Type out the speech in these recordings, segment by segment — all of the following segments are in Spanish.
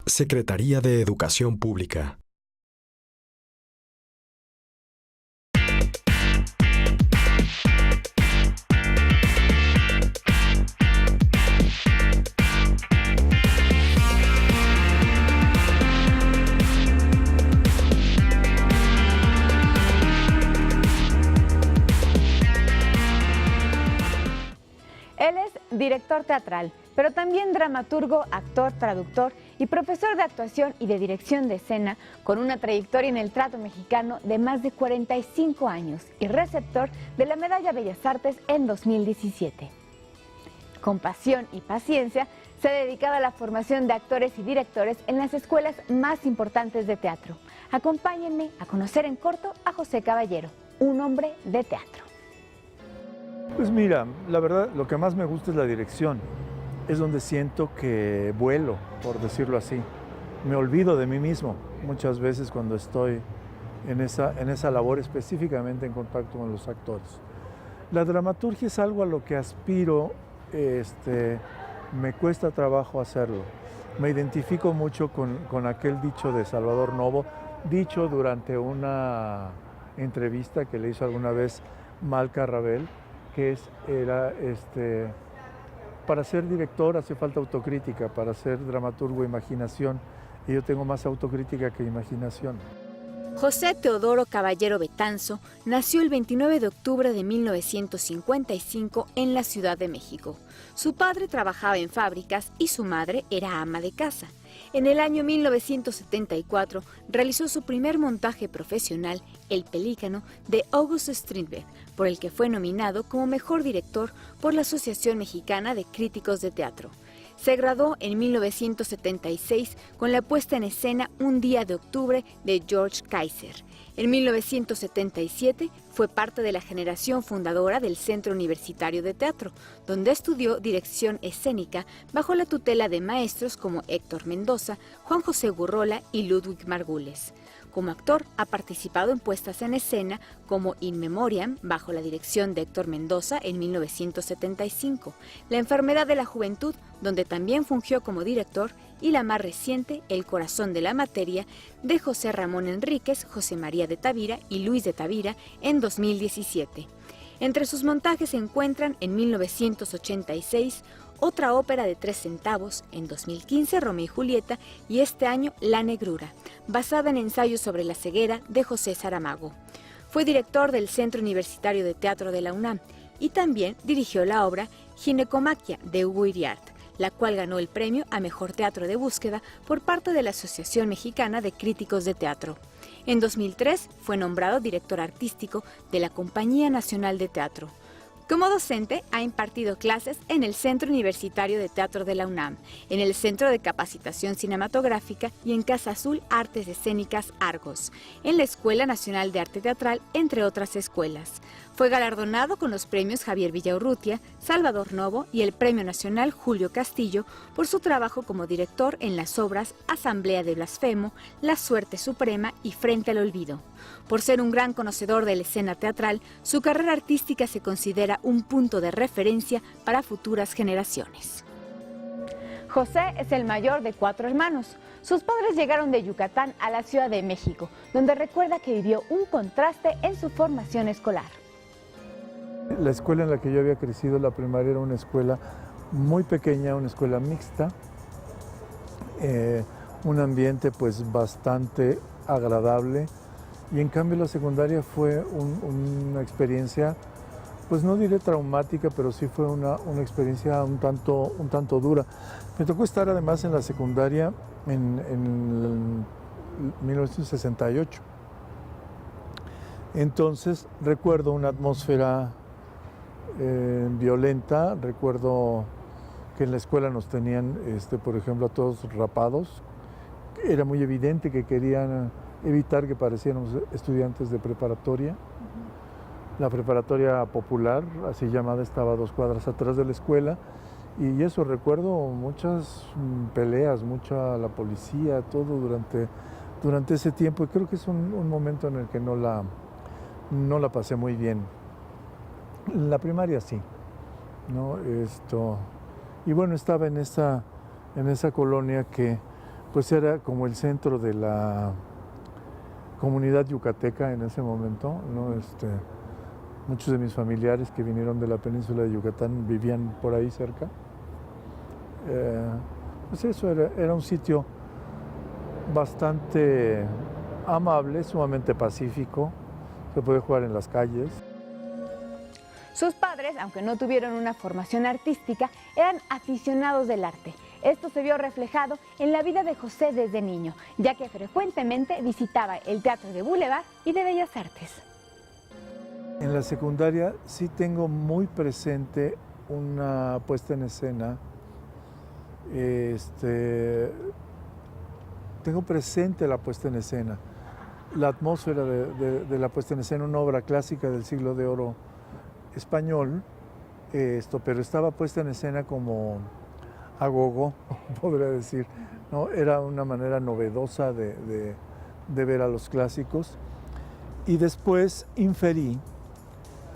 Secretaría de Educación Pública. Él es director teatral, pero también dramaturgo, actor, traductor y profesor de actuación y de dirección de escena, con una trayectoria en el teatro mexicano de más de 45 años y receptor de la Medalla Bellas Artes en 2017. Con pasión y paciencia, se ha dedicado a la formación de actores y directores en las escuelas más importantes de teatro. Acompáñenme a conocer en corto a José Caballero, un hombre de teatro. Pues mira, la verdad, lo que más me gusta es la dirección. Es donde siento que vuelo, por decirlo así. Me olvido de mí mismo muchas veces cuando estoy en esa labor, específicamente en contacto con los actores. La dramaturgia es algo a lo que aspiro, me cuesta trabajo hacerlo. Me identifico mucho con aquel dicho de Salvador Novo, dicho durante una entrevista que le hizo alguna vez Malca Rabel, que para ser director hace falta autocrítica, para ser dramaturgo imaginación, y yo tengo más autocrítica que imaginación. José Teodoro Caballero Betanzo nació el 29 de octubre de 1955 en la Ciudad de México. Su padre trabajaba en fábricas y su madre era ama de casa. En el año 1974 realizó su primer montaje profesional, El Pelícano, de August Strindberg, por el que fue nominado como mejor director por la Asociación Mexicana de Críticos de Teatro. Se graduó en 1976 con la puesta en escena Un día de octubre de George Kaiser. En 1977 fue parte de la generación fundadora del Centro Universitario de Teatro, donde estudió dirección escénica bajo la tutela de maestros como Héctor Mendoza, Juan José Gurrola y Ludwig Margules. Como actor ha participado en puestas en escena como In Memoriam, bajo la dirección de Héctor Mendoza en 1975, La enfermedad de la juventud, donde también fungió como director, y la más reciente, El corazón de la materia, de José Ramón Enríquez, José María de Tavira y Luis de Tavira en 2017. Entre sus montajes se encuentran en 1986, otra ópera de 3 centavos, en 2015 Romeo y Julieta y este año La Negrura, basada en ensayos sobre la ceguera de José Saramago. Fue director del Centro Universitario de Teatro de la UNAM y también dirigió la obra Ginecomaquia de Hugo Iriart, la cual ganó el premio a Mejor Teatro de Búsqueda por parte de la Asociación Mexicana de Críticos de Teatro. En 2003 fue nombrado director artístico de la Compañía Nacional de Teatro. Como docente, ha impartido clases en el Centro Universitario de Teatro de la UNAM, en el Centro de Capacitación Cinematográfica y en Casa Azul Artes Escénicas Argos, en la Escuela Nacional de Arte Teatral, entre otras escuelas. Fue galardonado con los premios Javier Villaurrutia, Salvador Novo y el Premio Nacional Julio Castillo por su trabajo como director en las obras Asamblea de Blasfemo, La Suerte Suprema y Frente al Olvido. Por ser un gran conocedor de la escena teatral, su carrera artística se considera un punto de referencia para futuras generaciones. José es el mayor de 4 hermanos. Sus padres llegaron de Yucatán a la Ciudad de México, donde recuerda que vivió un contraste en su formación escolar. La escuela en la que yo había crecido, la primaria, era una escuela muy pequeña, una escuela mixta, un ambiente pues bastante agradable, y en cambio la secundaria fue una experiencia, pues no diré traumática, pero sí fue una experiencia un tanto dura. Me tocó estar además en la secundaria en 1968. Entonces recuerdo una atmósfera violenta. Recuerdo que en la escuela nos tenían, por ejemplo, a todos rapados. Era muy evidente que querían evitar que pareciéramos estudiantes de preparatoria. La preparatoria popular, así llamada, estaba a 2 cuadras atrás de la escuela, y eso, recuerdo muchas peleas, la policía, todo durante ese tiempo, y creo que es un momento en el que no la pasé muy bien. La primaria sí, ¿no? Y bueno, estaba en esa colonia que pues era como el centro de la comunidad yucateca en ese momento, ¿no? Muchos de mis familiares que vinieron de la península de Yucatán vivían por ahí cerca. Pues eso era un sitio bastante amable, sumamente pacífico, se puede jugar en las calles. Sus padres, aunque no tuvieron una formación artística, eran aficionados del arte. Esto se vio reflejado en la vida de José desde niño, ya que frecuentemente visitaba el Teatro de Boulevard y de Bellas Artes. En la secundaria sí tengo muy presente una puesta en escena. Tengo presente la puesta en escena, la atmósfera de la puesta en escena, una obra clásica del siglo de oro español, pero estaba puesta en escena como a gogo, podría decir, ¿no? Era una manera novedosa de ver a los clásicos. Y después inferí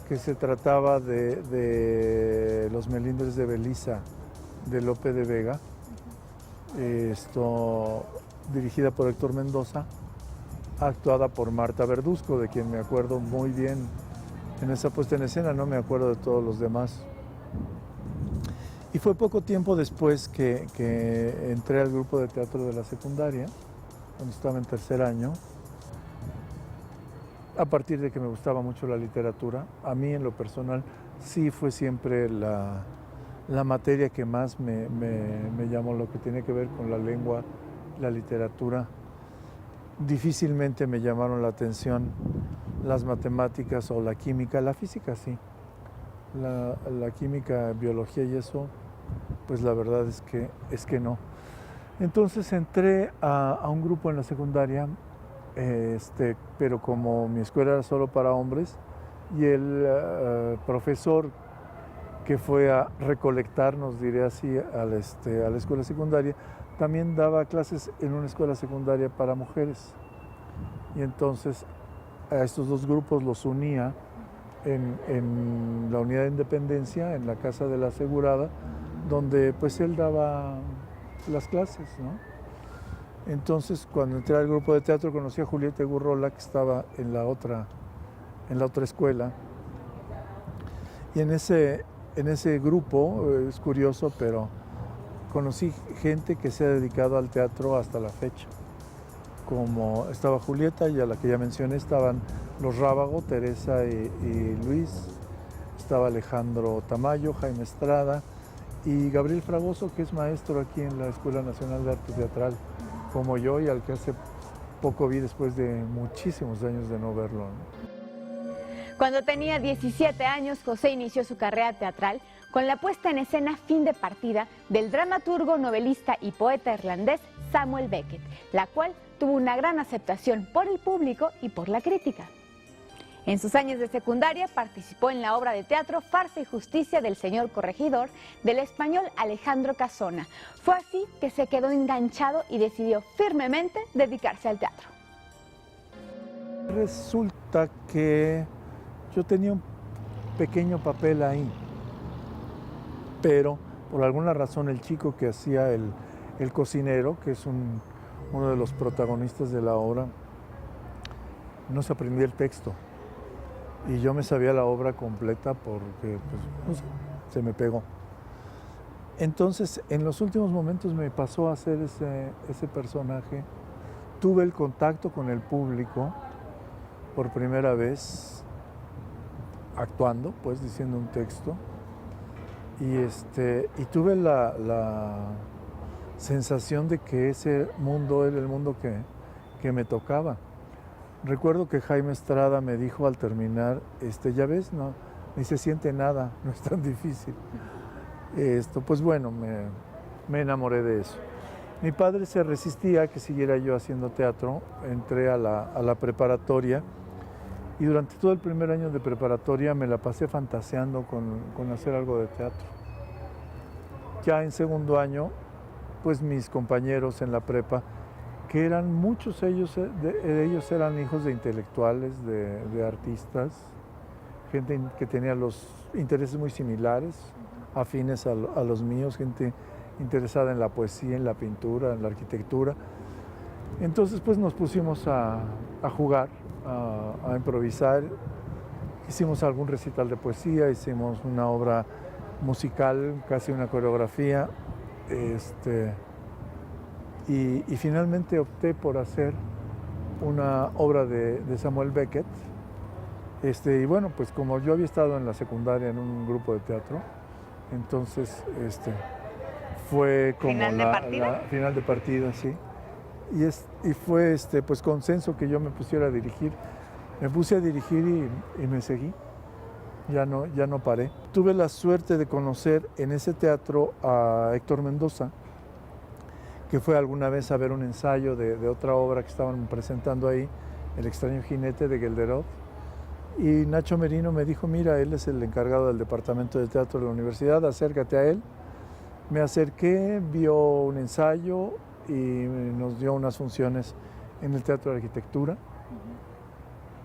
que se trataba de Los Melindres de Belisa, de Lope de Vega, dirigida por Héctor Mendoza, actuada por Marta Verduzco, de quien me acuerdo muy bien en esa puesta en escena, no me acuerdo de todos los demás. Y fue poco tiempo después que entré al grupo de teatro de la secundaria, cuando estaba en tercer año, a partir de que me gustaba mucho la literatura. A mí en lo personal sí fue siempre la materia que más me llamó, lo que tiene que ver con la lengua, la literatura. Difícilmente me llamaron la atención las matemáticas o la química, la física sí. La química, biología y eso, pues la verdad es que no. Entonces entré a un grupo en la secundaria, pero como mi escuela era solo para hombres, y el profesor que fue a recolectarnos, diré así, a la escuela secundaria, también daba clases en una escuela secundaria para mujeres. Y entonces a estos dos grupos los unía en la unidad de Independencia, en la casa de la asegurada, donde pues él daba las clases, ¿no? Entonces cuando entré al grupo de teatro conocí a Julieta Gurrola, que estaba en la otra escuela. Y en ese grupo, es curioso, pero conocí gente que se ha dedicado al teatro hasta la fecha. Como estaba Julieta, y a la que ya mencioné, estaban los Rábago, Teresa y Luis, estaba Alejandro Tamayo, Jaime Estrada y Gabriel Fragoso, que es maestro aquí en la Escuela Nacional de Arte Teatral, como yo, y al que hace poco vi después de muchísimos años de no verlo, ¿no? Cuando tenía 17 años, José inició su carrera teatral con la puesta en escena Fin de Partida del dramaturgo, novelista y poeta irlandés Samuel Beckett, la cual tuvo una gran aceptación por el público y por la crítica. En sus años de secundaria participó en la obra de teatro Farsa y Justicia del Señor Corregidor del español Alejandro Casona. Fue así que se quedó enganchado y decidió firmemente dedicarse al teatro. Resulta que yo tenía un pequeño papel ahí, pero por alguna razón el chico que hacía el cocinero, que es uno de los protagonistas de la obra, no se aprendía el texto. Y yo me sabía la obra completa porque pues, no sé, se me pegó. Entonces, en los últimos momentos me pasó a hacer ese personaje. Tuve el contacto con el público por primera vez, actuando, pues diciendo un texto. Y tuve la sensación de que ese mundo era el mundo que me tocaba. Recuerdo que Jaime Estrada me dijo al terminar, ya ves, no, ni se siente nada, no es tan difícil. Pues bueno, me enamoré de eso. Mi padre se resistía a que siguiera yo haciendo teatro, entré a la preparatoria y durante todo el primer año de preparatoria me la pasé fantaseando con hacer algo de teatro. Ya en segundo año, pues mis compañeros en la prepa, que eran muchos ellos eran hijos de intelectuales, de artistas, gente que tenía los intereses muy similares, afines a los míos, gente interesada en la poesía, en la pintura, en la arquitectura. Entonces pues nos pusimos a jugar, a improvisar. Hicimos algún recital de poesía, hicimos una obra musical, casi una coreografía. Y finalmente opté por hacer una obra de Samuel Beckett. Y bueno, pues como yo había estado en la secundaria en un grupo de teatro, entonces fue como la final de partida, sí. Y fue pues consenso que yo me pusiera a dirigir. Me puse a dirigir y me seguí. Ya no paré. Tuve la suerte de conocer en ese teatro a Héctor Mendoza, que fue alguna vez a ver un ensayo de otra obra que estaban presentando ahí, El extraño jinete de Gelderot. Y Nacho Merino me dijo, mira, él es el encargado del departamento de teatro de la universidad, acércate a él. Me acerqué, vio un ensayo y nos dio unas funciones en el Teatro de Arquitectura.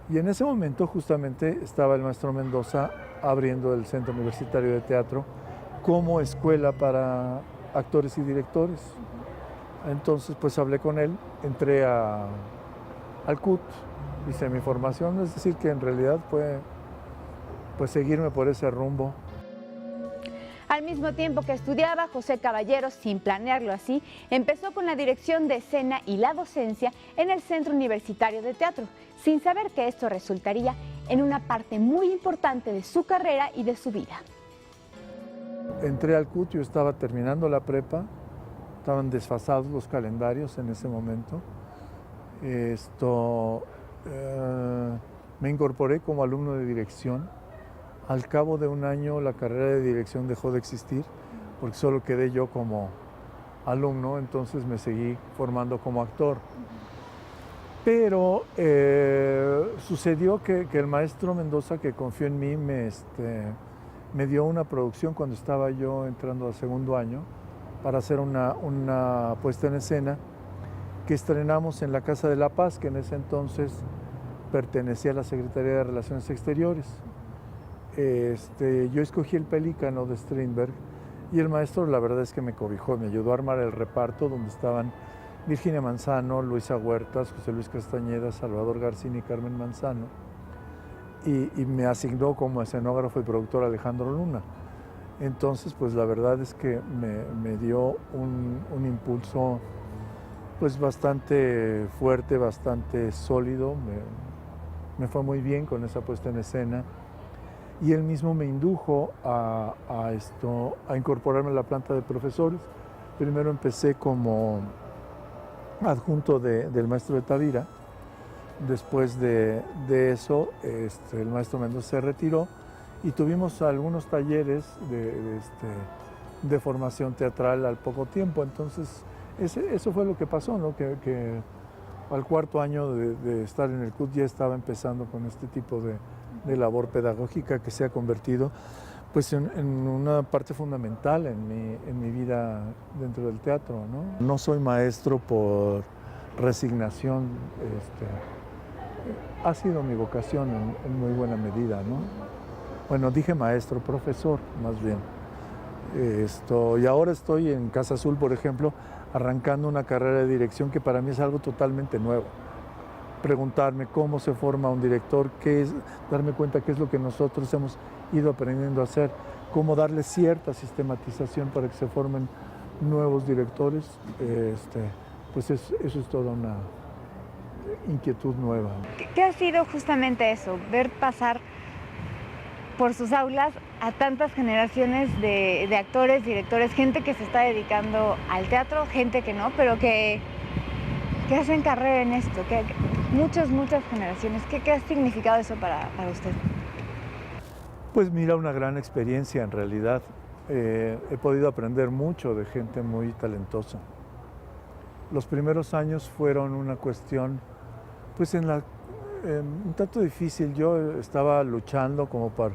Y en ese momento justamente estaba el maestro Mendoza abriendo el Centro Universitario de Teatro como escuela para actores y directores. Entonces pues hablé con él, entré al CUT, hice mi formación, es decir que en realidad fue pues seguirme por ese rumbo. Al mismo tiempo que estudiaba, José Caballero, sin planearlo así, empezó con la dirección de escena y la docencia en el Centro Universitario de Teatro, sin saber que esto resultaría en una parte muy importante de su carrera y de su vida. Entré al CUT, yo estaba terminando la prepa, estaban desfasados los calendarios en ese momento. Me incorporé como alumno de dirección. Al cabo de un año la carrera de dirección dejó de existir porque solo quedé yo como alumno, entonces me seguí formando como actor. Pero sucedió que el maestro Mendoza, que confió en mí, me dio una producción cuando estaba yo entrando al segundo año para hacer una puesta en escena que estrenamos en la Casa de la Paz, que en ese entonces pertenecía a la Secretaría de Relaciones Exteriores. Yo escogí El Pelícano de Strindberg y el maestro la verdad es que me cobijó, me ayudó a armar el reparto donde estaban Virginia Manzano, Luisa Huertas, José Luis Castañeda, Salvador García y Carmen Manzano, y me asignó como escenógrafo y productor Alejandro Luna. Entonces pues la verdad es que me dio un impulso pues bastante fuerte, bastante sólido, me fue muy bien con esa puesta en escena. Y él mismo me indujo a incorporarme a la planta de profesores. Primero empecé como adjunto del maestro de Tavira. Después de eso, el maestro Mendoza se retiró y tuvimos algunos talleres de formación teatral al poco tiempo. Entonces, eso fue lo que pasó, ¿no? Que al cuarto año de estar en el CUT ya estaba empezando con este tipo de labor pedagógica que se ha convertido pues en una parte fundamental en mi vida dentro del teatro, ¿no? No soy maestro por resignación, ha sido mi vocación en muy buena medida, ¿no? Bueno, dije maestro, profesor más bien. Y ahora estoy en Casa Azul, por ejemplo, arrancando una carrera de dirección que para mí es algo totalmente nuevo. Preguntarme cómo se forma un director, darme cuenta qué es lo que nosotros hemos ido aprendiendo a hacer, cómo darle cierta sistematización para que se formen nuevos directores, pues eso es toda una inquietud nueva. ¿Qué ha sido justamente eso? Ver pasar por sus aulas a tantas generaciones de actores, directores, gente que se está dedicando al teatro, gente que no, pero que hacen carrera en esto, muchas generaciones. ¿Qué ha significado eso para usted? Pues mira, una gran experiencia en realidad. He podido aprender mucho de gente muy talentosa. Los primeros años fueron una cuestión, pues un tanto difícil. Yo estaba luchando como por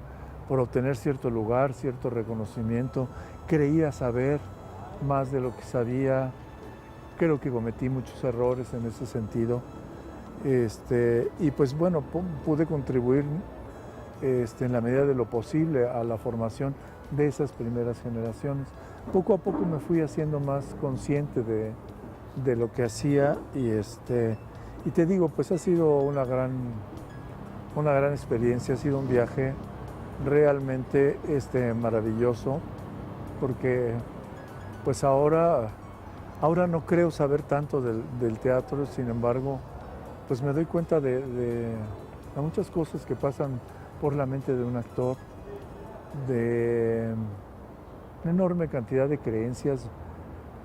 obtener cierto lugar, cierto reconocimiento. Creía saber más de lo que sabía. Creo que cometí muchos errores en ese sentido. Y pues bueno, pude contribuir en la medida de lo posible a la formación de esas primeras generaciones. Poco a poco me fui haciendo más consciente de lo que hacía y te digo, pues ha sido una gran experiencia, ha sido un viaje realmente maravilloso, porque pues ahora no creo saber tanto del teatro, sin embargo, pues me doy cuenta de muchas cosas que pasan por la mente de un actor, de una enorme cantidad de creencias,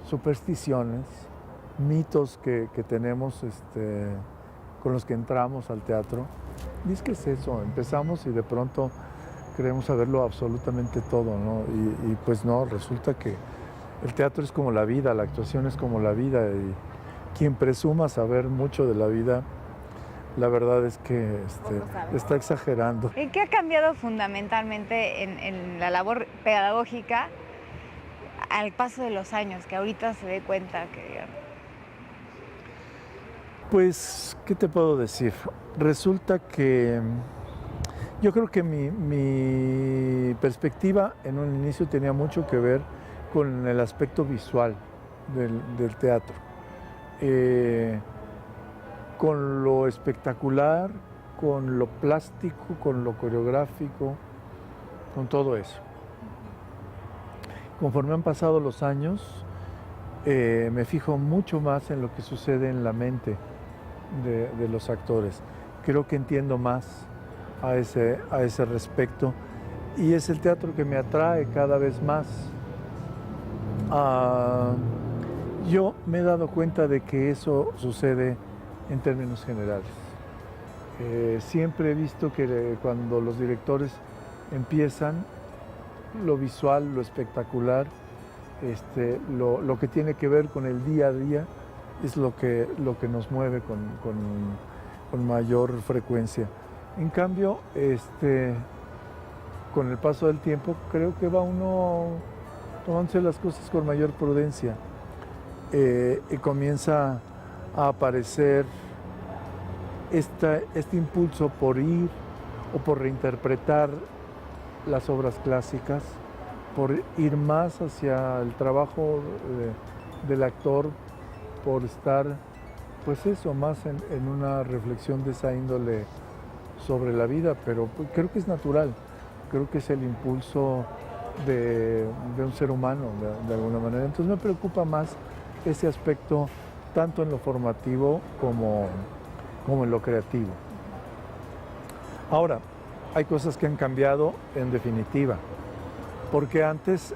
supersticiones, mitos que tenemos con los que entramos al teatro. Y es que es eso, empezamos y de pronto creemos saberlo absolutamente todo, ¿no? Y pues no, resulta que el teatro es como la vida, la actuación es como la vida, y quien presuma saber mucho de la vida, la verdad es que está exagerando. ¿Y qué ha cambiado fundamentalmente en la labor pedagógica al paso de los años, que ahorita se dé cuenta que... Pues, ¿qué te puedo decir? Resulta que yo creo que mi perspectiva en un inicio tenía mucho que ver con el aspecto visual del teatro, con lo espectacular, con lo plástico, con lo coreográfico, con todo eso. Conforme han pasado los años, me fijo mucho más en lo que sucede en la mente de los actores. Creo que entiendo más a ese respecto, y es el teatro que me atrae cada vez más. Yo me he dado cuenta de que eso sucede en términos generales. Siempre he visto que cuando los directores empiezan, lo visual, lo espectacular, lo que tiene que ver con el día a día, es lo que nos mueve con mayor frecuencia. En cambio, con el paso del tiempo, creo que va uno tomándose las cosas con mayor prudencia, y comienza a aparecer este impulso por ir o por reinterpretar las obras clásicas, por ir más hacia el trabajo del actor, por estar, pues eso, más en una reflexión de esa índole sobre la vida, pero creo que es natural, creo que es el impulso de un ser humano, de alguna manera. Entonces me preocupa más ese aspecto, tanto en lo formativo como en lo creativo. Ahora, hay cosas que han cambiado en definitiva, porque antes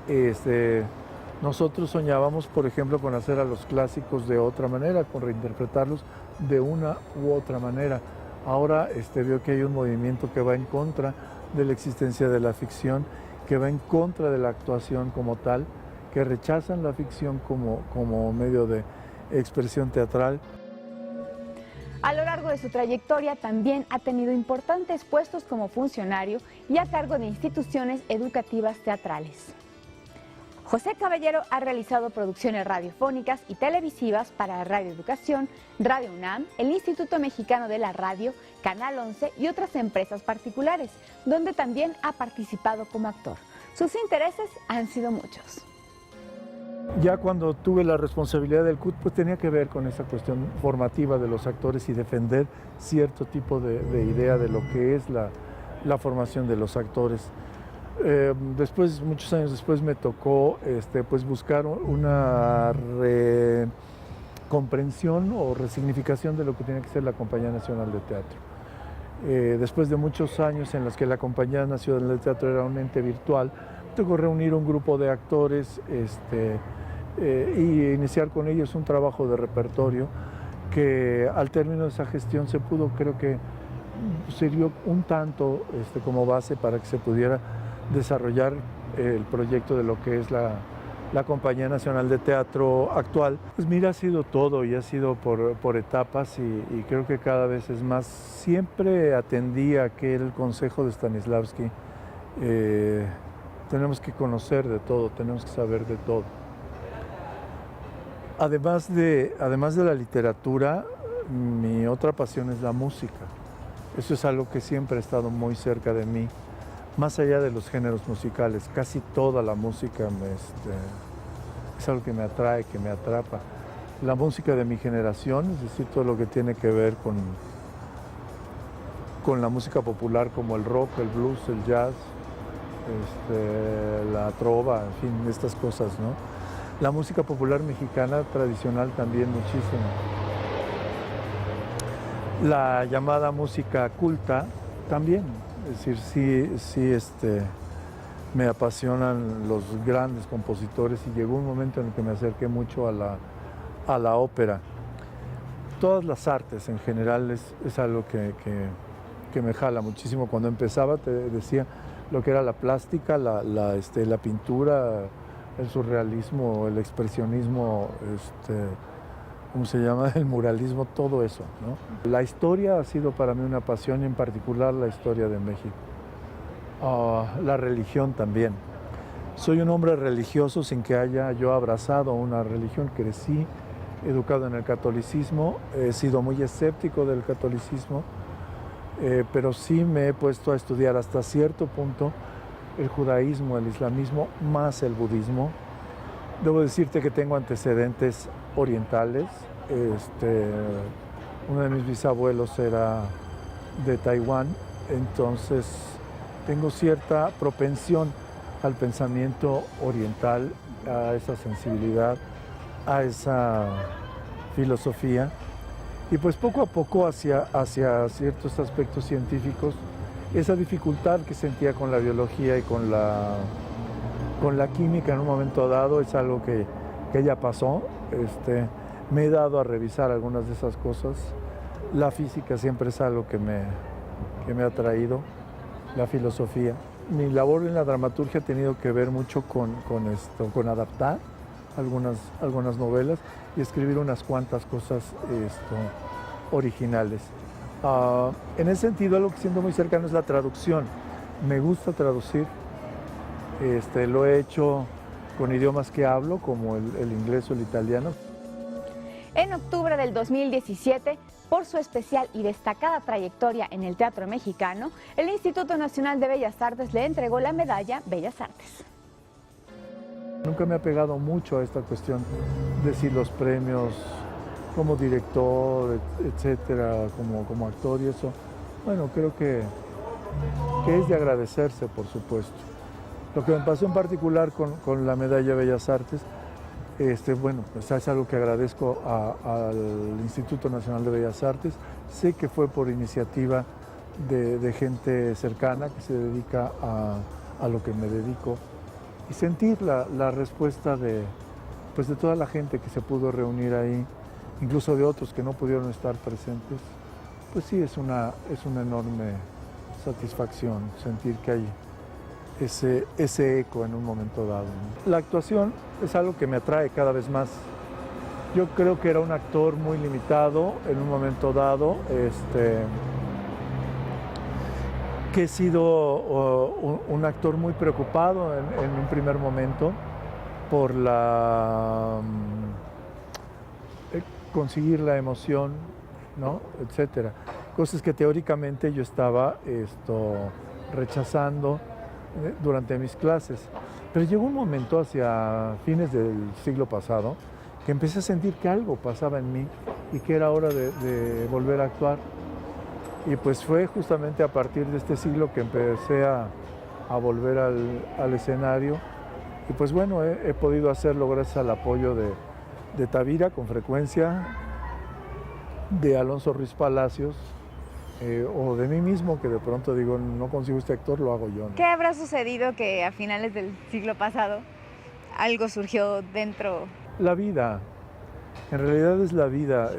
nosotros soñábamos, por ejemplo, con hacer a los clásicos de otra manera, con reinterpretarlos de una u otra manera. Ahora veo que hay un movimiento que va en contra de la existencia de la ficción, que va en contra de la actuación como tal, que rechazan la ficción como medio de expresión teatral. A lo largo de su trayectoria también ha tenido importantes puestos como funcionario y a cargo de instituciones educativas teatrales. José Caballero ha realizado producciones radiofónicas y televisivas para Radio Educación, Radio UNAM, el Instituto Mexicano de la Radio, Canal 11 y otras empresas particulares, donde también ha participado como actor. Sus intereses han sido muchos. Ya cuando tuve la responsabilidad del CUT, pues tenía que ver con esa cuestión formativa de los actores y defender cierto tipo de idea de lo que es la formación de los actores. Después, muchos años después, me tocó pues buscar una comprensión o resignificación de lo que tenía que ser la Compañía Nacional de Teatro. Después de muchos años en los que la Compañía Nacional de Teatro era un ente virtual, me tocó reunir un grupo de actores y iniciar con ellos un trabajo de repertorio que al término de esa gestión se pudo, creo que sirvió un tanto como base para que se pudiera desarrollar el proyecto de lo que es la Compañía Nacional de Teatro actual. Pues mira, ha sido todo y ha sido por etapas y creo que cada vez es más. Siempre atendí a aquel consejo de Stanislavski, tenemos que conocer de todo, tenemos que saber de todo. Además de la literatura, mi otra pasión es la música. Eso es algo que siempre ha estado muy cerca de mí. más allá de los géneros musicales, casi toda la música es algo que me atrae, que me atrapa. La música de mi generación, es decir, todo lo que tiene que ver con la música popular como el rock, el blues, el jazz, la trova, en fin, estas cosas, ¿no? La música popular mexicana tradicional también muchísimo. La llamada música culta también, es decir, sí, me apasionan los grandes compositores y llegó un momento en el que me acerqué mucho a la ópera. Todas las artes en general es algo que me jala muchísimo. Cuando empezaba te decía lo que era la plástica, la pintura, el surrealismo, el expresionismo, ¿cómo se llama? El muralismo, todo eso, ¿no? La historia ha sido para mí una pasión, y en particular la historia de México. La religión también. Soy un hombre religioso sin que haya yo abrazado una religión. Crecí educado en el catolicismo, he sido muy escéptico del catolicismo, pero sí me he puesto a estudiar hasta cierto punto el judaísmo, el islamismo, más el budismo. Debo decirte que tengo antecedentes orientales. Uno de mis bisabuelos era de Taiwán, entonces tengo cierta propensión al pensamiento oriental, a esa sensibilidad, a esa filosofía. Y pues poco a poco hacia ciertos aspectos científicos, esa dificultad que sentía con la biología y con la química en un momento dado es algo que ya pasó. Me he dado a revisar algunas de esas cosas. La física siempre es algo que me ha atraído, la filosofía. Mi labor en la dramaturgia ha tenido que ver mucho con adaptar algunas novelas y escribir unas cuantas cosas originales. En ese sentido, algo que siento muy cercano es la traducción. Me gusta traducir. Lo he hecho con idiomas que hablo, como el inglés o el italiano. En octubre del 2017, por su especial y destacada trayectoria en el teatro mexicano, el Instituto Nacional de Bellas Artes le entregó la medalla Bellas Artes. Nunca me ha pegado mucho a esta cuestión de si los premios como director, etcétera, como actor y eso. Bueno, creo que es de agradecerse, por supuesto. Lo que me pasó en particular con la medalla Bellas Artes, bueno, pues es algo que agradezco al Instituto Nacional de Bellas Artes. Sé que fue por iniciativa de gente cercana que se dedica a lo que me dedico. Y sentir la respuesta de toda la gente que se pudo reunir ahí, incluso de otros que no pudieron estar presentes, pues sí, es una enorme satisfacción sentir que hay ese eco en un momento dado, ¿no? La actuación es algo que me atrae cada vez más. Yo creo que era un actor muy limitado en un momento dado, que he sido un actor muy preocupado en un primer momento por conseguir la emoción, ¿no? Etcétera. Cosas que teóricamente yo estaba rechazando durante mis clases. Pero llegó un momento hacia fines del siglo pasado que empecé a sentir que algo pasaba en mí y que era hora de volver a actuar. Y pues fue justamente a partir de este siglo que empecé a volver al escenario. Y pues bueno, he podido hacerlo gracias al apoyo de Tavira con frecuencia, de Alonso Ruiz Palacios, o de mí mismo, que de pronto digo, no consigo este actor, lo hago yo, ¿no? ¿Qué habrá sucedido que a finales del siglo pasado algo surgió dentro? La vida, en realidad es la vida.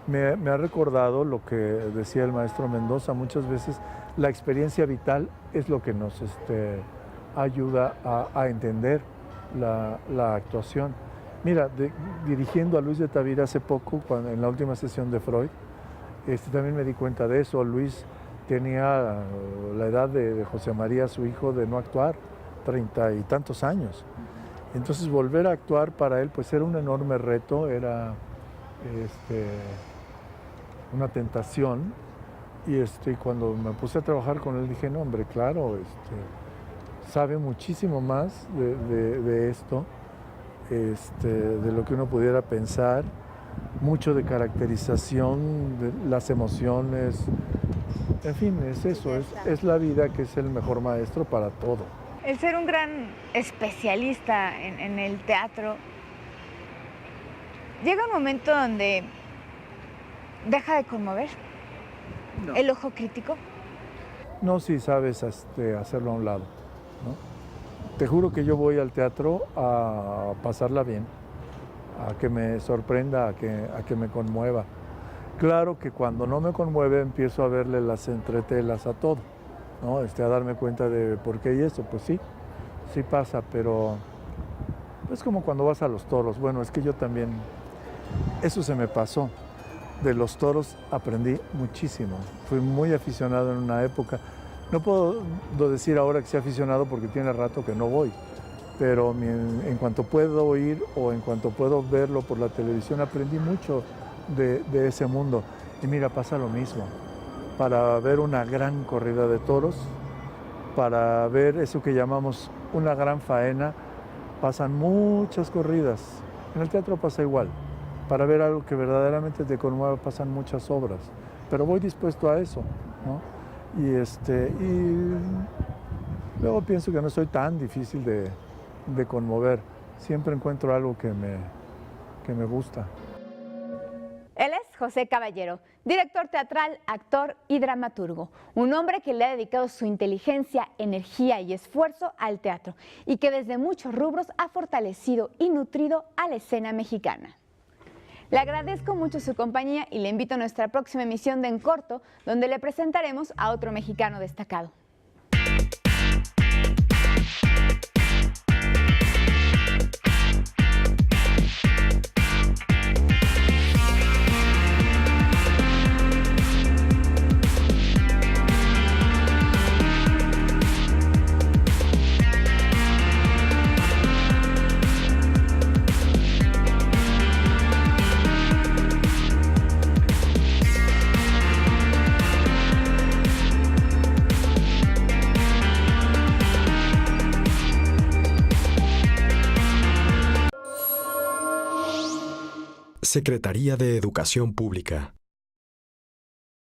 Me ha recordado lo que decía el maestro Mendoza, muchas veces la experiencia vital es lo que nos ayuda a entender la actuación. Mira, dirigiendo a Luis de Tavira hace poco, en la última sesión de Freud, también me di cuenta de eso. Luis tenía la edad de José María, su hijo, de no actuar, 30 y tantos años. Entonces volver a actuar para él pues era un enorme reto, era una tentación, Y cuando me puse a trabajar con él dije, no, hombre, claro, sabe muchísimo más de esto, de lo que uno pudiera pensar, mucho de caracterización, de las emociones, en fin, es eso, es la vida que es el mejor maestro para todo. El ser un gran especialista en el teatro, llega un momento donde deja de conmover el ojo crítico. No, si sabes hacerlo a un lado, ¿no? Te juro que yo voy al teatro a pasarla bien, a que me sorprenda, a que me conmueva. Claro que cuando no me conmueve empiezo a verle las entretelas a todo, ¿no? A darme cuenta de por qué y eso, pues sí pasa, pero es como cuando vas a los toros. Bueno, es que yo también, eso se me pasó. De los toros aprendí muchísimo. Fui muy aficionado en una época. No puedo decir ahora que sea aficionado porque tiene rato que no voy, pero en cuanto puedo ir o en cuanto puedo verlo por la televisión, aprendí mucho de ese mundo. Y mira, pasa lo mismo. Para ver una gran corrida de toros, para ver eso que llamamos una gran faena, pasan muchas corridas. En el teatro pasa igual. Para ver algo que verdaderamente te conmueva pasan muchas obras, pero voy dispuesto a eso, ¿no? Y luego pienso que no soy tan difícil de conmover. Siempre encuentro algo que me gusta. Él es José Caballero, director teatral, actor y dramaturgo. Un hombre que le ha dedicado su inteligencia, energía y esfuerzo al teatro y que desde muchos rubros ha fortalecido y nutrido a la escena mexicana. Le agradezco mucho su compañía y le invito a nuestra próxima emisión de En Corto, donde le presentaremos a otro mexicano destacado. Secretaría de Educación Pública.